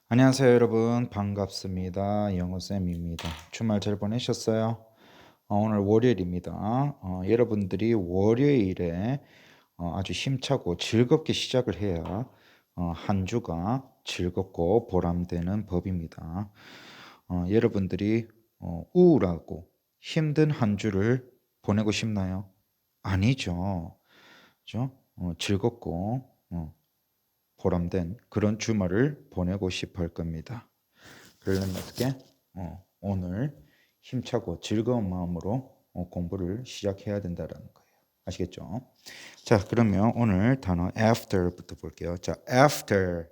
안녕하세요, 여러분. 반갑습니다. 영어쌤입니다. 주말 잘 보내셨어요? 오늘 월요일입니다. 여러분들이 월요일에 아주 힘차고 즐겁게 시작을 해야 한 주가 즐겁고 보람되는 법입니다. 여러분들이 우울하고 힘든 한 주를 보내고 싶나요? 아니죠. 그죠? 즐겁고 보람된 그런 주말을 보내고 싶어 할 겁니다. 그러려면 어떻게? 오늘 힘차고 즐거운 마음으로 공부를 시작해야 된다는 거예요. 아시겠죠? 자, 그러면 오늘 단어 after부터 볼게요. 자, after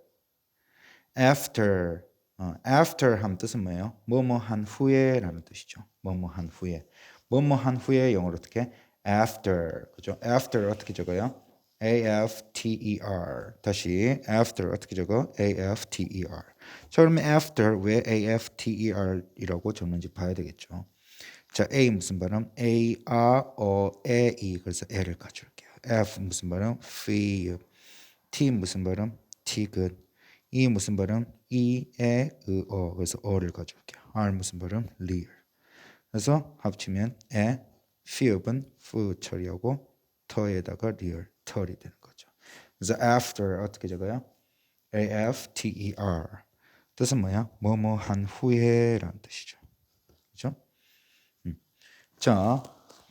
하면 뜻은 뭐예요? 뭐뭐 한 후에라는 뜻이죠. 뭐뭐 한 후에. 뭐뭐 한 후에 영어로 어떻게? after. 그죠? after 어떻게 적어요? after. 다시 after 어떻게 적어? after. 자, 그러면 after 왜 after이라고 적는지 봐야 되겠죠. 자, A 무슨 발음? A, R, O, A, E. 그래서 L을 가져올게요. F 무슨 발음? F. T 무슨 발음? 티귿. E 무슨 발음? E, 에, 으, 어. 그래서 어를 가져올게요. R 무슨 발음? 리을. 그래서 합치면 에, 피읍은 푸 처리하고 터에다가 리을, 털이 되는 거죠. 그래서 after 어떻게 적어요? after. 뜻은 뭐야? 뭐뭐 한 후에라는 뜻이죠. 그렇죠? 자,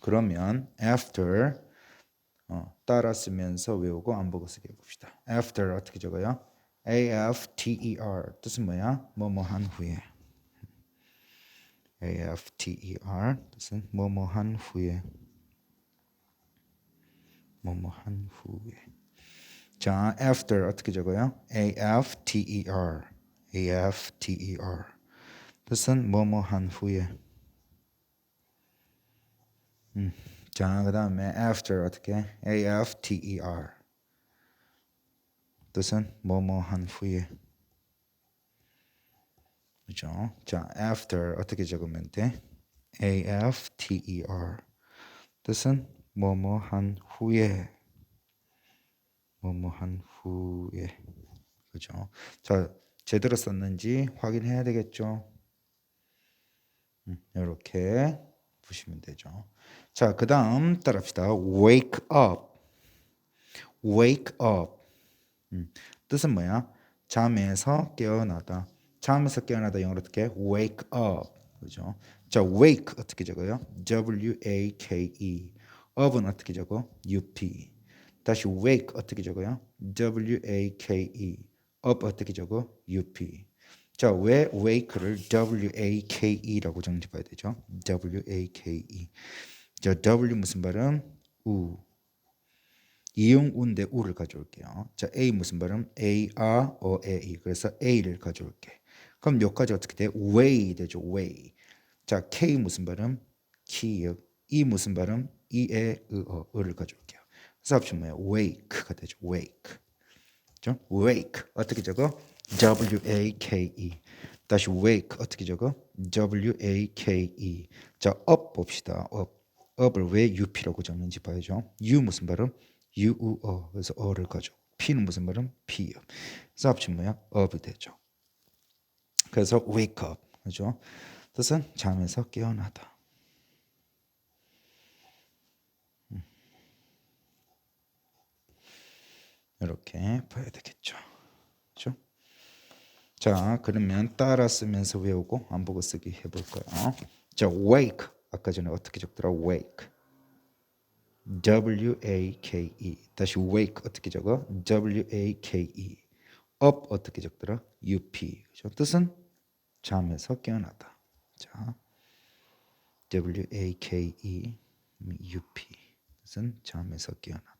그러면 after 따라 쓰면서 외우고 안 보고 쓰기 해봅시다. after 어떻게 적어요? after 뜻은 뭐야? 뭐뭐 한 후에. after 뜻은 뭐뭐 한 후에. 뭐뭐 한 후에. 자, after 어떻게 적어요? after. after 뜻은 뭐뭐 한 후에. 자, 그 다음에 after 어떻게? after 뜻은 뭐뭐 한 후에. 그죠? 자, after 어떻게 적으면 돼? after 뜻은 뭐뭐 한 후에. 뭐뭐 한 후에. 그죠? 자, 제대로 썼는지 확인해야 되겠죠? 이렇게 보시면 되죠. 자, 그 다음 따라합시다. wake up. wake up. 뜻은 뭐야? 잠에서 깨어나다. 잠에서 깨어나다 영어로 어떻게? wake up. 그죠? 자, wake 어떻게 적어요? W-A-K-E. up은 어떻게 적어? U-P. 다시 wake 어떻게 적어요? W-A-K-E. up 어떻게 적어? U-P. 자, 왜 wake를 W-A-K-E라고 정립해야 되죠? W-A-K-E. 자, W 무슨 발음? 우. 이응우인데 우를 가져올게요. 자, A 무슨 발음? A, R, O, A, E. 그래서 A를 가져올게. 그럼 여기까지 어떻게 돼? way 되죠. way. 자, K 무슨 발음? 키읔. E 무슨 발음? E에 을을 가져올게요. 그래서 합치면 뭐예요? wake가 되죠. wake. 그죠? wake 어떻게 적어? W-A-K-E. 다시 wake 어떻게 적어? W-A-K-E. 자, up 봅시다. up. up을 왜 UP라고 적는지 봐야죠. U 무슨 발음? U-어. 그래서 어를 가져. P는 무슨 발음? P. 그래서 합치면 뭐야? up이 되죠. 그래서 wake up. 그죠? 뜻은 잠에서 깨어나다. 이렇게 봐야 되겠죠. 그죠? 자, 그러면 따라 쓰면서 외우고 안 보고 쓰기 해볼까요? 자, wake. 아까 전에 어떻게 적더라? wake. W-A-K-E. 다시 wake 어떻게 적어? W-A-K-E. up 어떻게 적더라? U-P. 그죠? 뜻은 잠에서 깨어나다. 자, W-A-K-E, U-P. 뜻은 잠에서 깨어나다.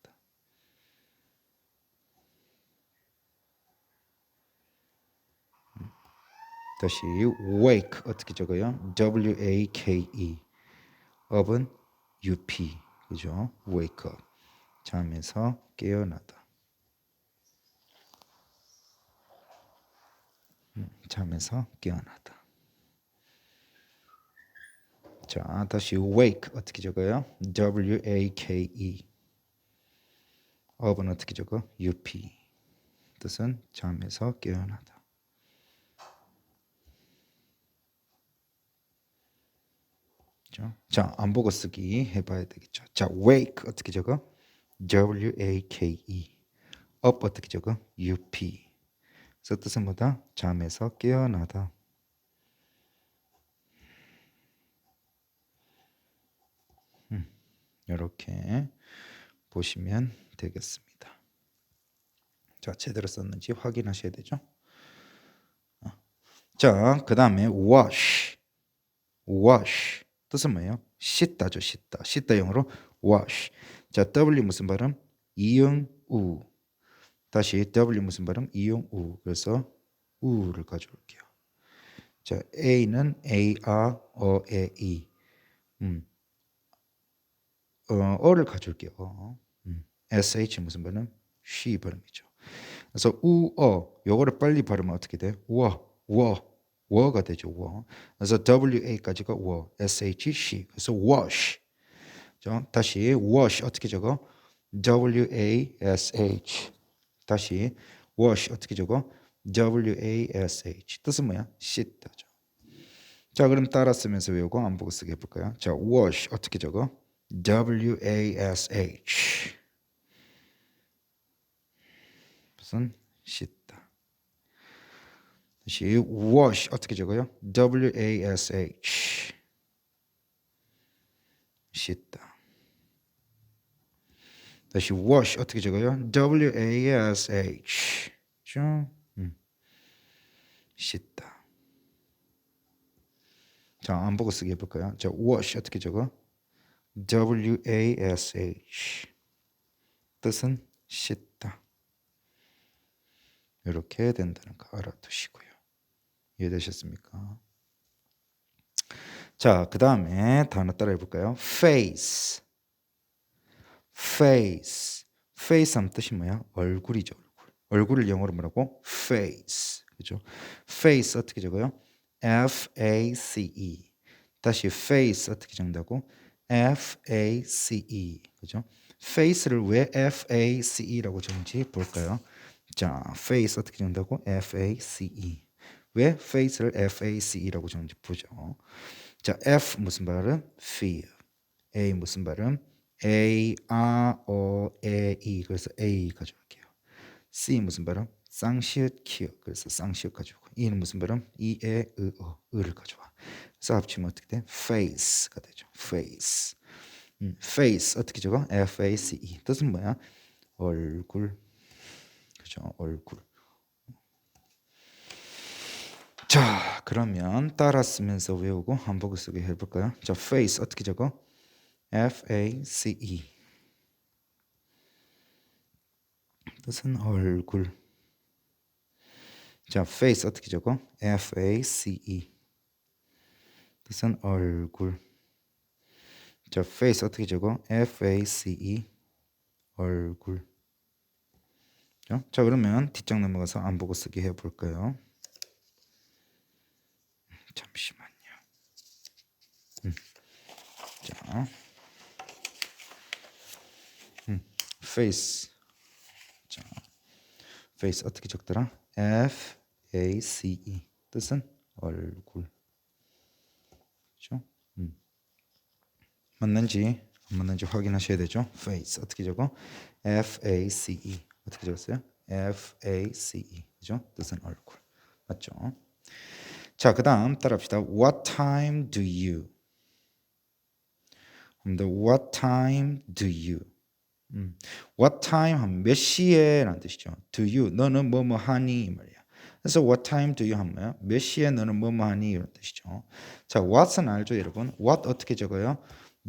다시 wake 어떻게 적어요? W-A-K-E. up은 U-P. 그죠? wake up. 잠에서 깨어나다. 잠에서 깨어나다. 자, 다시 wake 어떻게 적어요? W-A-K-E. up은 어떻게 적어? U-P. 뜻은 잠에서 깨어나다. 그죠? 자, 안 보고 쓰기 해봐야 되겠죠. 자, wake 어떻게 적어? W-A-K-E. up 어떻게 적어? U-P. 그래서 뜻은 뭐다? 잠에서 깨어나다. 이렇게 보시면 되겠습니다. 자, 제대로 썼는지 확인하셔야 되죠. 자, 그 다음에 wash. wash. 뜻은 뭐예요? 씻다죠, 씻다. 씻다 영어로 wash. 자, W 무슨 발음? 이응, 우. 다시 W 무슨 발음? 이응, 우. 그래서 우를 가져올게요. 자, A는 A, R, O, E, E. 어를 가져올게요. SH 무슨 발음? she 발음이죠. 그래서 우어 요거를 빨리 발음하면 어떻게 돼? 워가 되죠. 워. 그래서 WA까지가 워, SH, she. 그래서 wash. 다시 wash 어떻게 적어? WASH. 다시 wash 어떻게 적어? WASH. 뜻은 뭐야? 씻다죠. 자, 그럼 따라 쓰면서 외우고 안 보고 쓰게 해볼까요? 자, wash 어떻게 적어? WASH. 무슨 씻다. 다시 wash 어떻게 적어요? WASH. 씻다. 다시 wash 어떻게 적어요? WASH. 죠? 씻다. 자, 안 보고 쓰게 해볼까요? 자, wash 어떻게 적어? WASH. 뜻은 씻다. 이렇게 된다는 거 알아두시고요. 이해되셨습니까? 자, 그 다음에 단어 따라 해볼까요? face. face. face 하면 뜻이 뭐야? 얼굴이죠. 얼굴을 영어로 뭐라고? face. 그죠? face 어떻게 적어요? F-A-C-E. 다시 face 어떻게 적는다고? F-A-C-E. 그죠? face를 왜 F-A-C-E라고 적는지 볼까요? 자, face 어떻게 적는다고? F-A-C-E. 왜 face를 F-A-C-E라고 적는지 보죠. 자, F 무슨 발음? feel. A 무슨 발음? A, R, O, E, E. 그래서 A 가져올게요. C 무슨 발음? 쌍시읒 키읔. 그래서 쌍시읒 가져오고. E는 무슨 발음? E, E, 으, 어. 으를 가져와. 그래서 합치면 어떻게 돼? face가 되죠. face. face 어떻게 적어? F-A-C-E. 뜻은 뭐야? 얼굴. 그죠? 얼굴. 자, 그러면 따라 쓰면서 외우고 한복을 쓰게 해볼까요? 자, face 어떻게 적어? F-A-C-E. 뜻은 얼굴. 자, face 어떻게 적어? F-A-C-E. 뜻은 얼굴. 자, face 어떻게 적어? F-A-C-E. 얼굴. 자, 그러면 뒷장 넘어가서 안 보고 쓰기 해볼까요? 잠시만요. 자, face. 자, face 어떻게 적더라? F-A-C-E. 뜻은 얼굴. 그렇죠? 맞는지 안 맞는지 확인하셔야 되죠. face 어떻게 적어? F-A-C-E. 어떻게 적었어요? F-A-C-E. 그죠? 뜻은 얼굴. 맞죠? 자, 그다음 따라합시다. What time do you? What time do you? What time 하면 몇 시에 라는 뜻이죠. Do you? 너는 뭐뭐 하니? 이 말이야. 그래서 what time do you 하면 뭐야? 몇 시에 너는 뭐뭐 하니? 이런 뜻이죠. 자, what은 알죠, 여러분? what 어떻게 적어요?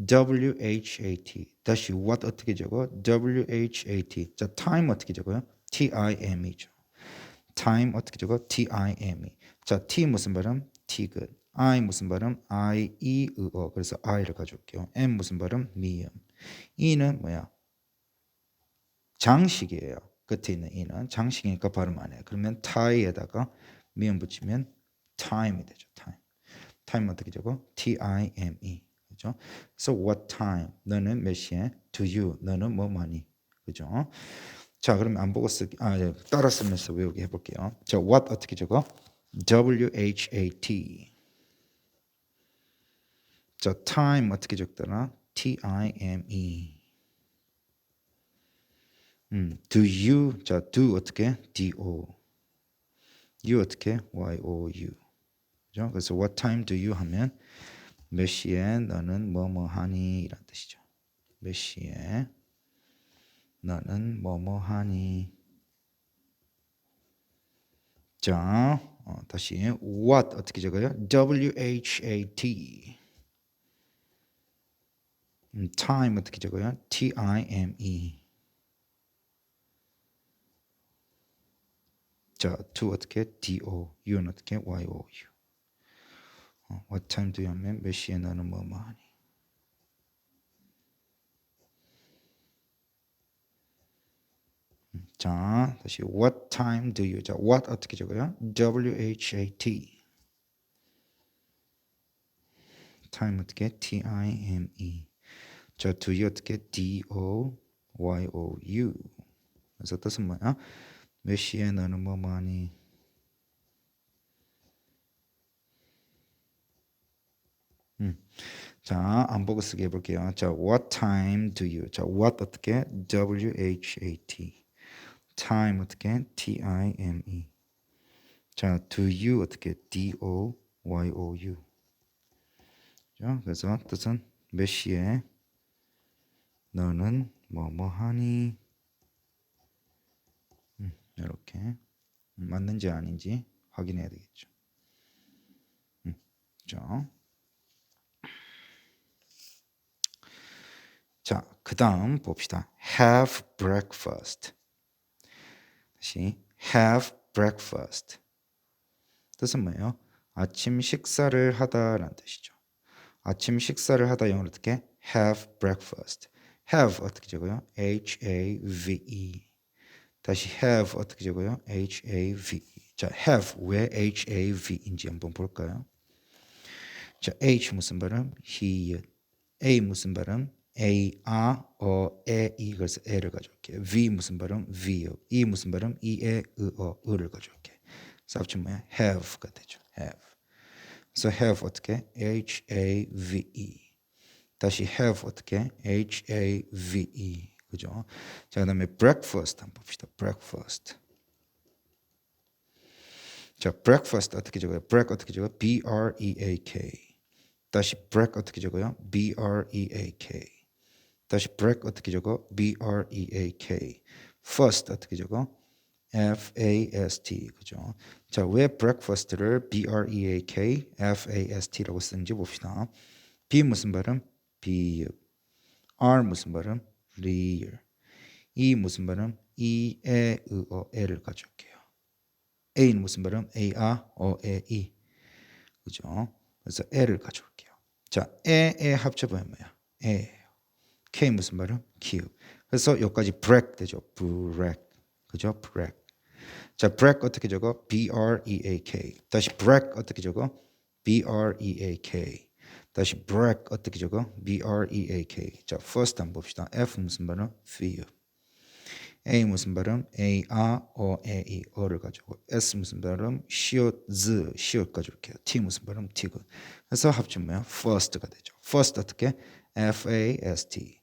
W-H-A-T. 다시 what 어떻게 적어? W-H-A-T. 자, time 어떻게 적어요? T-I-M이죠. time 어떻게 적어? T-I-M-E. 자, T 무슨 발음? Tgood. I 무슨 발음? I-E-으어. 그래서 I를 가져올게요. M 무슨 발음? 미음. E는 뭐야? 장식이에요. 끝에 있는 E는 장식이니까 발음 안 해요. 그러면 tie에다가 미음 붙이면 time이 되죠. time. time 어떻게 적어? T-I-M-E. 그죠? So what time? 너는 몇 시에? Do you? 너는 뭐 많이? 그죠? 자, 그러면 안 보고 쓰기, 따라 쓰면서 외우기 해볼게요. 자, what 어떻게 적어? W-H-A-T. 자, time 어떻게 적더라? time. do you, 자, do 어떻게? do. you 어떻게? you. 그죠? 그래서 what time do you 하면 몇 시에 너는 뭐뭐 하니? 이란 뜻이죠. 몇 시에 너는 뭐뭐 하니? 자, 다시 what 어떻게 적어요? WHAT. time 어떻게 적어요? TIME. 자, to 어떻게? DO. you는 어떻게? YOU. what time do you 하면 몇 시에 너는 뭐뭐 하니? 자, 다시 what time do you? 자, what 어떻게 적어요? WHAT. time 어떻게? TIME. 자, do you 어떻게? DOYOU. 그래서 뜻은 뭐야? 몇 시에 너는 뭐뭐 하니? 자, 안 보고 쓰게 해볼게요. 자, what time do you? 자, what 어떻게? WHAT. time 어떻게? TIME. 자, do you 어떻게? DOYOU. 자, 그래서 뜻은 몇 시에 너는 뭐뭐 하니? 이렇게 맞는지 아닌지 확인해야 되겠죠. 자, 그 다음 봅시다. have breakfast. 다시 have breakfast. 뜻은 뭐예요? 아침 식사를 하다라는 뜻이죠. 아침 식사를 하다 영어로 어떻게? have breakfast. have 어떻게 적어요? HAVE. 다시 have 어떻게 적어요? HAVE. 자, have 왜 HAV인지 한번 볼까요? 자, H 무슨 발음? he. A 무슨 발음? A, E. 그래서 E를 가져올게요. V 무슨 발음? V. E 무슨 발음? E에 을을 가져올게요. 그래서 합치면 뭐야? have가 되죠. have. 그래서 have 어떻게? HAVE. 다시 have 어떻게? HAVE. 그죠? 자, 그 다음에 breakfast 한번 봅시다. breakfast. 자, breakfast 어떻게 적어요? break 어떻게 적어요? BREAK. 다시 break 어떻게 적어요? BREAK. 다시 break 어떻게 적어? BREAK. first 어떻게 적어? FAST. 그죠? 자, 왜 breakfast를 BREAK, FAST라고 쓰는지 봅시다. B 무슨 발음? B. R 무슨 발음? real. E 무슨 발음? E를 가져올게요. A는 무슨 발음? A. 그죠? 그래서 L을 가져올게요. 자, 에 합쳐보면 뭐야? 에. K 무슨 발음? Q. 그래서 여기까지 break 되죠. break. 그죠? break. 자, break 어떻게 적어? BREAK. 다시 break 어떻게 적어? BREAK. 다시 break 어떻게 적어? BREAK. 자, first 한번 봅시다. F 무슨 발음? feel. A 무슨 발음? 어를 가지고. S 무슨 발음? 시옷 가져올게요. T 무슨 발음? 티그. 그래서 합치면 뭐야? first가 되죠. first 어떻게? FAST.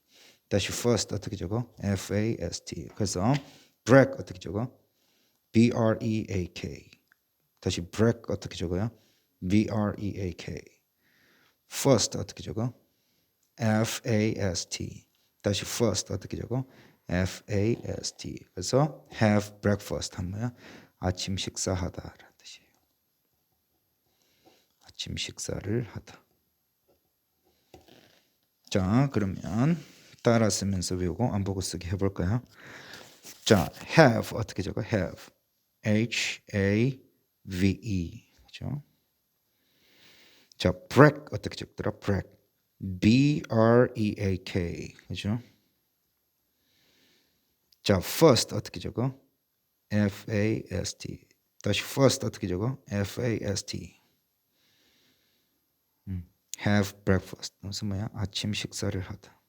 다시 first 어떻게 적어? FAST. 그래서 break 어떻게 적어? BREAK. 다시 break 어떻게 적어요? BREAK. first 어떻게 적어? FAST. 다시 first 어떻게 적어? FAST. 그래서 have breakfast 하면 뭐야? 아침 식사하다라는 뜻이에요. 아침 식사를 하다. 자, 그러면 따라 쓰면서 외우고 안 보고 쓰기 해볼까요? 자, have 어떻게 적어? have. HAVE. 그죠? 자, break 어떻게 적더라? break. BREAK. 그죠? 자, first 어떻게 적어? FAST. 다시 first 어떻게 적어? FAST. have breakfast. 무슨 뭐야? 아침 식사를 하다.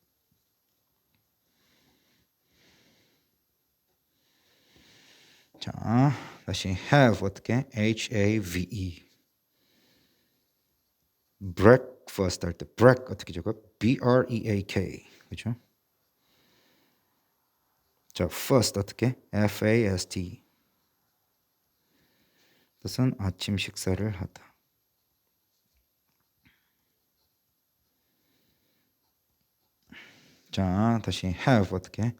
자, 다시 have 어떻게? HAVE. break breakfast 할 때 break 어떻게 적어? B-R-E-A-K. 그죠? 자, first 어떻게? F-A-S-T. 뜻은 아침 식사를 하다. 자, 다시 have 어떻게?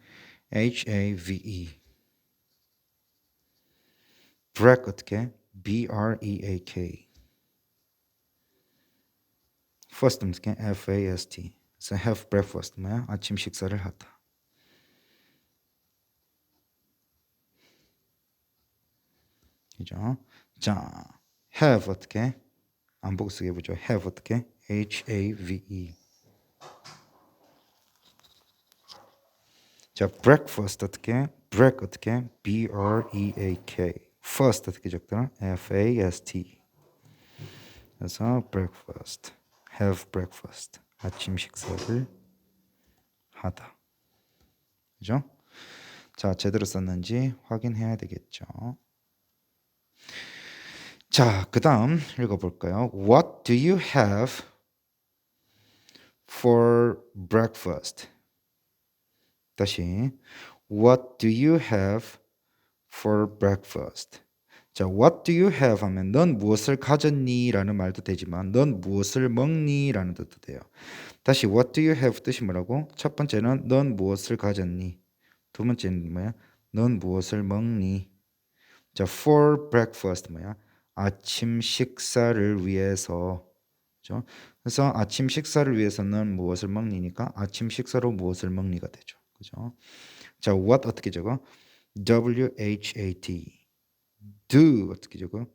H-A-V-E. break 어떻게? B-R-E-A-K. first 어떻게? F-A-S-T. 그래서 have breakfast 뭐야? 아침 식사를 하다. 그죠? 자, have 어떻게? 안 보고 쓰게 해보죠. have 어떻게? H-A-V-E. 자, breakfast 어떻게? break 어떻게? B-R-E-A-K. first 어떻게 적더라? F-A-S-T. 그래서 breakfast, have breakfast. 아침 식사를 하다. 그죠? 자, 제대로 썼는지 확인해야 되겠죠. 자, 그 다음 읽어볼까요? What do you have for breakfast? 다시 What do you have for breakfast? 자, what do you have 하면 넌 무엇을 가졌니? 라는 말도 되지만 넌 무엇을 먹니? 라는 뜻도 돼요. 다시 what do you have 뜻이 뭐라고? 첫 번째는 넌 무엇을 가졌니? 두 번째는 뭐야? 넌 무엇을 먹니? 자, for breakfast 뭐야? 아침 식사를 위해서. 그죠? 그래서 아침 식사를 위해서는 무엇을 먹니니까 아침 식사로 무엇을 먹니가 되죠. 그죠? 자, what 어떻게 적어? W-H-A-T. do 어떻게 적어?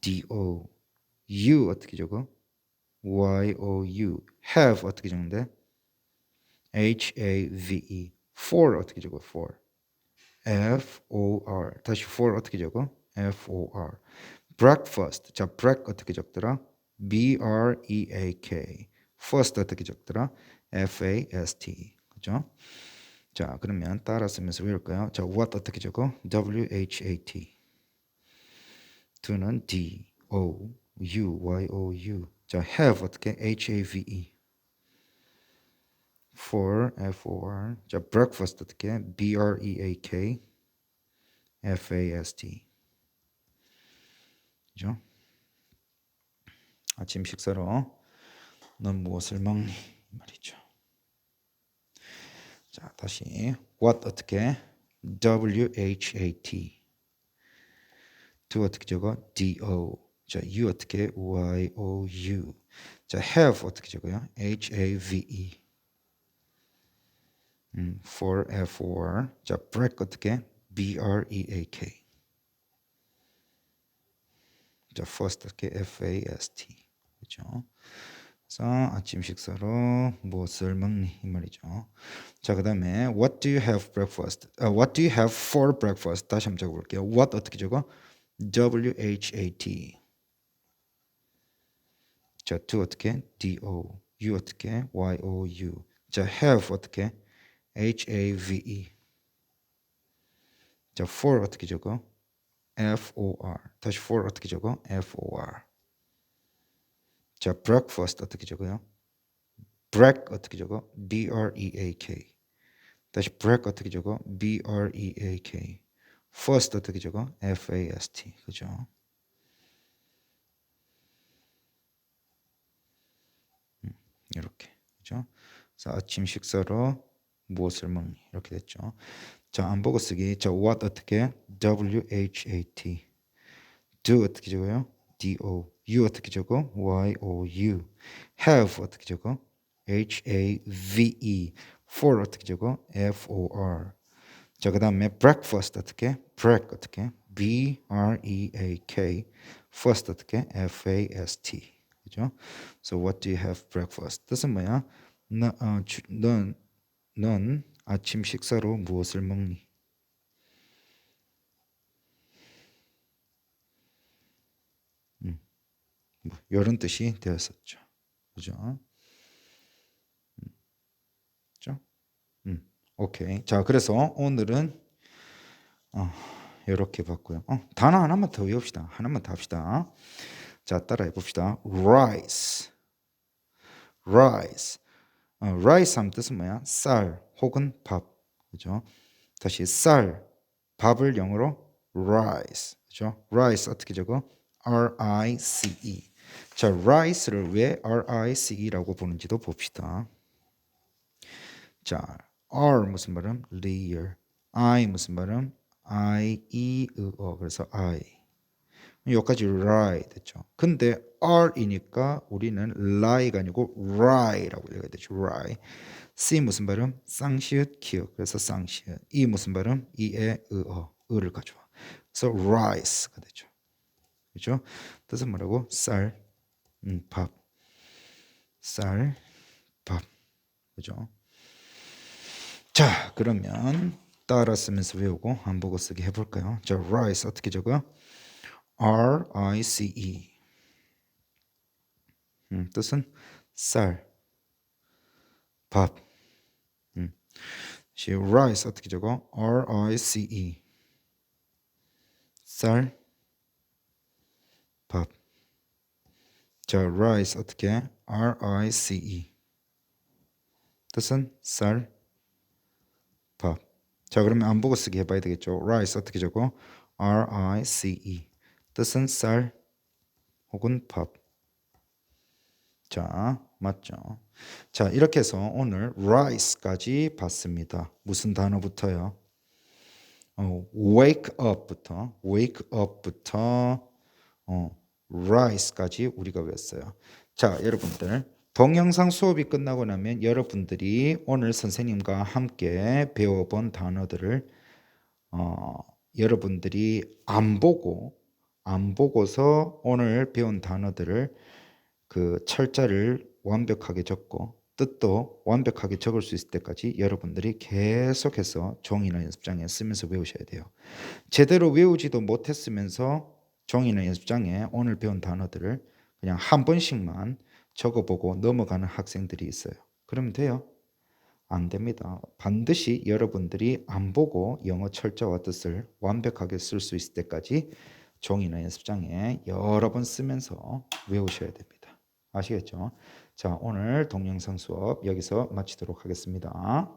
D-O. you 어떻게 적어? Y-O-U. have 어떻게 적는데? H-A-V-E. for 어떻게 적어? for. F-O-R. 다시 for 어떻게 적어? F-O-R. breakfast. 자, break 어떻게 적더라? B-R-E-A-K. first 어떻게 적더라? F-A-S-T. 그죠? 자, 그러면 따라 쓰면서 외울까요? 자, what 어떻게 적어? W-H-A-T. do는 D-O-U, Y-O-U. 자, have 어떻게? H-A-V-E. for, F-O-R. 자, breakfast 어떻게? B-R-E-A-K. F-A-S-T. 그죠? 아침 식사로 넌 무엇을 먹니? 이 말이죠. 자, 다시 what 어떻게? W-H-A-T. do 어떻게 적어? D-O. 자, you 어떻게? Y-O-U. 자, have 어떻게 적어요? H-A-V-E. for F-O-R. 자, break 어떻게? B-R-E-A-K. 자, first 어떻게? F-A-S-T. 그렇죠? 그래서 아침 식사로 무엇을 먹니? 이 말이죠. 자, 그 다음에 what do you have breakfast? what do you have for breakfast? 다시 한번 적어볼게요. what 어떻게 적어? W-H-A-T. 자, do 어떻게? D-O. you 어떻게? Y-O-U. 자, have 어떻게? H-A-V-E. 자, for 어떻게 적어? F-O-R. 다시 for 어떻게 적어? F-O-R. 자, breakfast 어떻게 적어요? break 어떻게 적어? B-R-E-A-K. 다시 break 어떻게 적어? B-R-E-A-K. first 어떻게 적어? F-A-S-T. 그죠? 이렇게. 그죠? 그래서 아침 식사로 무엇을 먹니? 이렇게 됐죠. 자, 안 보고 쓰기. 자, what 어떻게? W-H-A-T. do 어떻게 적어요? D-O. you 어떻게 적어? Y-O-U. have 어떻게 적어? H-A-V-E. for 어떻게 적어? F-O-R. 자, 그 다음에 breakfast 어떻게? break 어떻게? B-R-E-A-K. first 어떻게? F-A-S-T. 그죠? So what do you have breakfast? 뜻은 뭐야? 넌 아침 식사로 무엇을 먹니? 뭐 이런 뜻이 되었었죠. 그죠? 그죠? 오케이. 자, 그래서 오늘은 이렇게 봤고요. 단어 하나만 더 외웁시다. 하나만 더 합시다. 자, 따라해 봅시다. rice. rice. rice 하면 뜻은 뭐야? 쌀 혹은 밥. 그죠? 다시 쌀, 밥을 영어로 rice. 그죠? rice 어떻게 적어? R-I-C-E. 자, rice를 왜 R-I-C-E라고 부르는지도 봅시다. 자, R 무슨 발음? real. I 무슨 발음? I-E-U-O. 그래서 I. 여기까지 lie 됐죠. 근데 R이니까 우리는 lie가 아니고 rye라고 읽어야 되죠. rye. C 무슨 발음? 쌍시읒 키읔. 그래서 쌍시읒. E 무슨 발음? 이에 의어. 의를 가져와. 그래서 rice가 되죠. 그죠? 뜻은 뭐라고? 쌀, 밥. 쌀, 밥. 그죠? 자, 그러면 따라 쓰면서 외우고 한국어 쓰기 해볼까요? 자, rice 어떻게 적어요? R-I-C-E. 뜻은 쌀, 밥. rice 어떻게 적어? R-I-C-E. 쌀, 밥. 자, rice 어떻게? R-I-C-E. 뜻은 쌀, 밥. 자, 그러면 안 보고 쓰기 해봐야 되겠죠. rice 어떻게 적어? R-I-C-E. 뜻은 쌀 혹은 밥. 자, 맞죠? 자, 이렇게 해서 오늘 rice까지 봤습니다. 무슨 단어부터요? wake up부터 rice까지 우리가 외웠어요. 자, 여러분들 동영상 수업이 끝나고 나면 여러분들이 오늘 선생님과 함께 배워본 단어들을 여러분들이 안 보고서 오늘 배운 단어들을 그 철자를 완벽하게 적고 뜻도 완벽하게 적을 수 있을 때까지 여러분들이 계속해서 종이나 연습장에 쓰면서 외우셔야 돼요. 제대로 외우지도 못했으면서 종이나 연습장에 오늘 배운 단어들을 그냥 한 번씩만 적어보고 넘어가는 학생들이 있어요. 그러면 돼요? 안 됩니다. 반드시 여러분들이 안 보고 영어 철자와 뜻을 완벽하게 쓸 수 있을 때까지 종이나 연습장에 여러 번 쓰면서 외우셔야 됩니다. 아시겠죠? 자, 오늘 동영상 수업 여기서 마치도록 하겠습니다.